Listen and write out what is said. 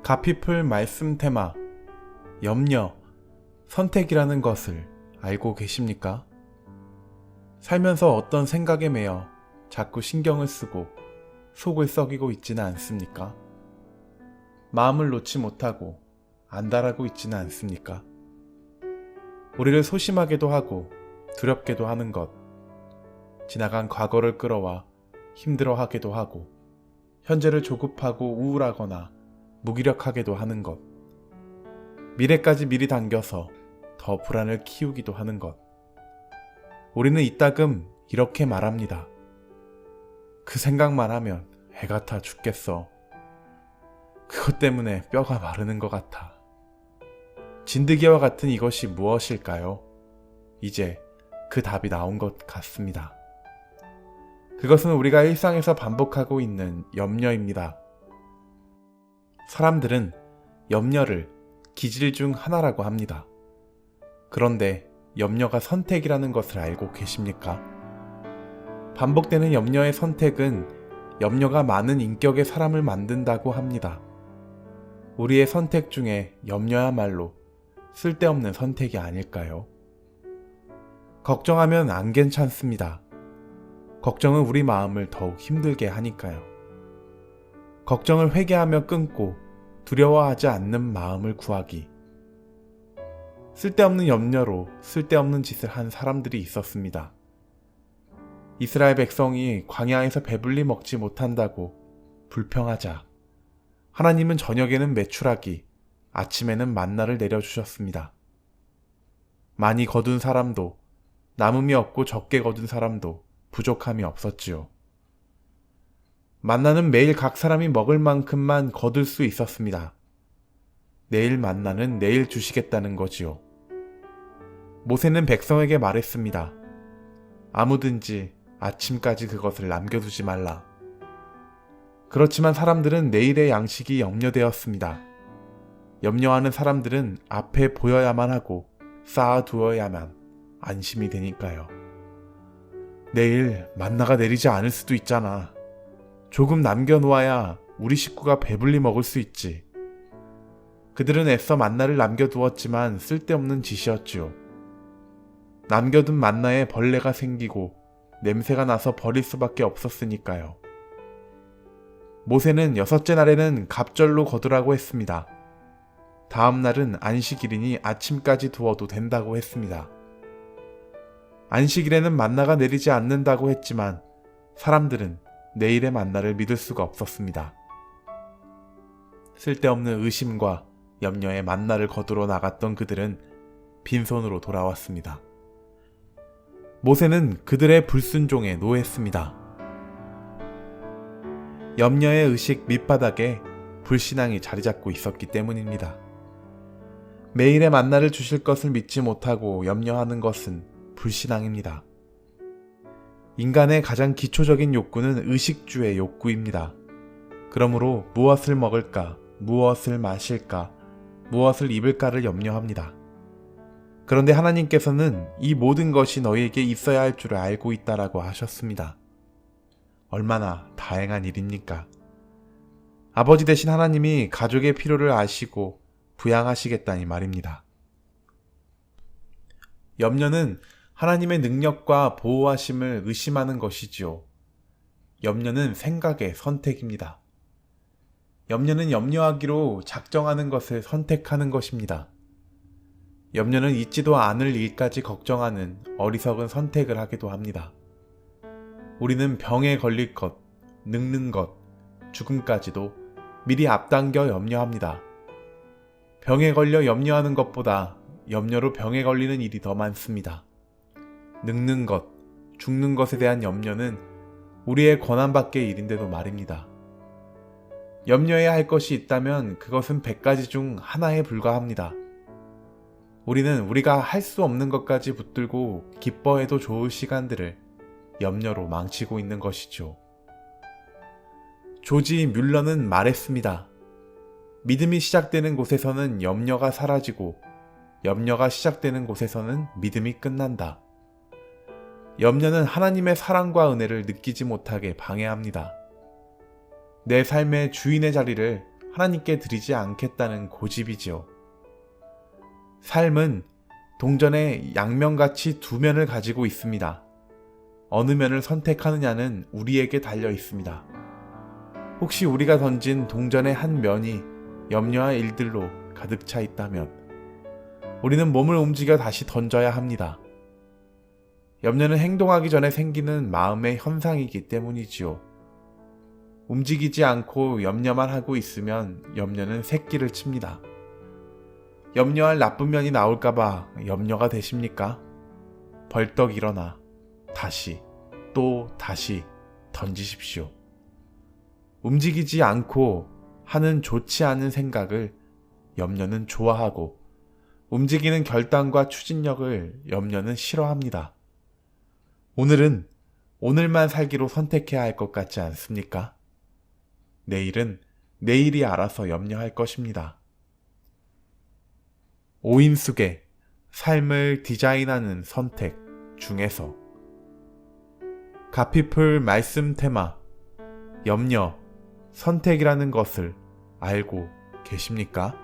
가피풀 말씀 테마 염려, 선택이라는 것을 알고 계십니까? 살면서 어떤 생각에 매여 자꾸 신경을 쓰고 속을 썩이고 있지는 않습니까? 마음을 놓지 못하고 안달하고 있지는 않습니까? 우리를 소심하게도 하고 두렵게도 하는 것, 지나간 과거를 끌어와 힘들어하게도 하고 현재를 조급하고 우울하거나 무기력하게도 하는 것, 미래까지 미리 당겨서 더 불안을 키우기도 하는 것. 우리는 이따금 이렇게 말합니다. 그 생각만 하면 애 같아 죽겠어. 그것 때문에 뼈가 마르는 것 같아. 진드기와 같은 이것이 무엇일까요? 이제 그 답이 나온 것 같습니다. 그것은 우리가 일상에서 반복하고 있는 염려입니다. 사람들은 염려를 기질 중 하나라고 합니다. 그런데 염려가 선택이라는 것을 알고 계십니까? 반복되는 염려의 선택은 염려가 많은 인격의 사람을 만든다고 합니다. 우리의 선택 중에 염려야말로 쓸데없는 선택이 아닐까요? 걱정하면 안 괜찮습니다. 걱정은 우리 마음을 더욱 힘들게 하니까요. 걱정을 회개하며 끊고 두려워하지 않는 마음을 구하기. 쓸데없는 염려로 쓸데없는 짓을 한 사람들이 있었습니다. 이스라엘 백성이 광야에서 배불리 먹지 못한다고 불평하자 하나님은 저녁에는 메추라기, 아침에는 만나를 내려주셨습니다. 많이 거둔 사람도 남음이 없고 적게 거둔 사람도 부족함이 없었지요. 만나는 매일 각 사람이 먹을 만큼만 거둘 수 있었습니다. 내일 만나는 내일 주시겠다는 거지요. 모세는 백성에게 말했습니다. 아무든지 아침까지 그것을 남겨두지 말라. 그렇지만 사람들은 내일의 양식이 염려되었습니다. 염려하는 사람들은 앞에 보여야만 하고 쌓아두어야만 안심이 되니까요. 내일 만나가 내리지 않을 수도 있잖아. 조금 남겨놓아야 우리 식구가 배불리 먹을 수 있지. 그들은 애써 만나를 남겨두었지만 쓸데없는 짓이었지요. 남겨둔 만나에 벌레가 생기고 냄새가 나서 버릴 수밖에 없었으니까요. 모세는 6째 날에는 갑절로 거두라고 했습니다. 다음 날은 안식일이니 아침까지 두어도 된다고 했습니다. 안식일에는 만나가 내리지 않는다고 했지만 사람들은 내일의 만나를 믿을 수가 없었습니다. 쓸데없는 의심과 염려에 만나를 거두러 나갔던 그들은 빈손으로 돌아왔습니다. 모세는 그들의 불순종에 노했습니다. 염려의 의식 밑바닥에 불신앙이 자리 잡고 있었기 때문입니다. 매일의 만나를 주실 것을 믿지 못하고 염려하는 것은 불신앙입니다. 인간의 가장 기초적인 욕구는 의식주의 욕구입니다. 그러므로 무엇을 먹을까, 무엇을 마실까, 무엇을 입을까를 염려합니다. 그런데 하나님께서는 이 모든 것이 너희에게 있어야 할 줄 알고 있다라고 하셨습니다. 얼마나 다행한 일입니까? 아버지 되신 하나님이 가족의 필요를 아시고 부양하시겠다니 말입니다. 염려는 하나님의 능력과 보호하심을 의심하는 것이지요. 염려는 생각의 선택입니다. 염려는 염려하기로 작정하는 것을 선택하는 것입니다. 염려는 있지도 않을 일까지 걱정하는 어리석은 선택을 하기도 합니다. 우리는 병에 걸릴 것, 늙는 것, 죽음까지도 미리 앞당겨 염려합니다. 병에 걸려 염려하는 것보다 염려로 병에 걸리는 일이 더 많습니다. 늙는 것, 죽는 것에 대한 염려는 우리의 권한 밖의 일인데도 말입니다. 염려해야 할 것이 있다면 그것은 100가지 중 하나에 불과합니다. 우리는 우리가 할 수 없는 것까지 붙들고 기뻐해도 좋을 시간들을 염려로 망치고 있는 것이죠. 조지 뮬러는 말했습니다. 믿음이 시작되는 곳에서는 염려가 사라지고 염려가 시작되는 곳에서는 믿음이 끝난다. 염려는 하나님의 사랑과 은혜를 느끼지 못하게 방해합니다. 내 삶의 주인의 자리를 하나님께 드리지 않겠다는 고집이지요. 삶은 동전의 양면같이 두 면을 가지고 있습니다. 어느 면을 선택하느냐는 우리에게 달려 있습니다. 혹시 우리가 던진 동전의 한 면이 염려와 일들로 가득 차 있다면 우리는 몸을 움직여 다시 던져야 합니다. 염려는 행동하기 전에 생기는 마음의 현상이기 때문이지요. 움직이지 않고 염려만 하고 있으면 염려는 새끼를 칩니다. 염려할 나쁜 면이 나올까봐 염려가 되십니까? 벌떡 일어나 다시 또 다시 던지십시오. 움직이지 않고 하는 좋지 않은 생각을 염려는 좋아하고 움직이는 결단과 추진력을 염려는 싫어합니다. 오늘은 오늘만 살기로 선택해야 할 것 같지 않습니까? 내일은 내일이 알아서 염려할 것입니다. 오인숙의 삶을 디자인하는 선택 중에서 가피풀 말씀 테마 염려, 선택이라는 것을 알고 계십니까?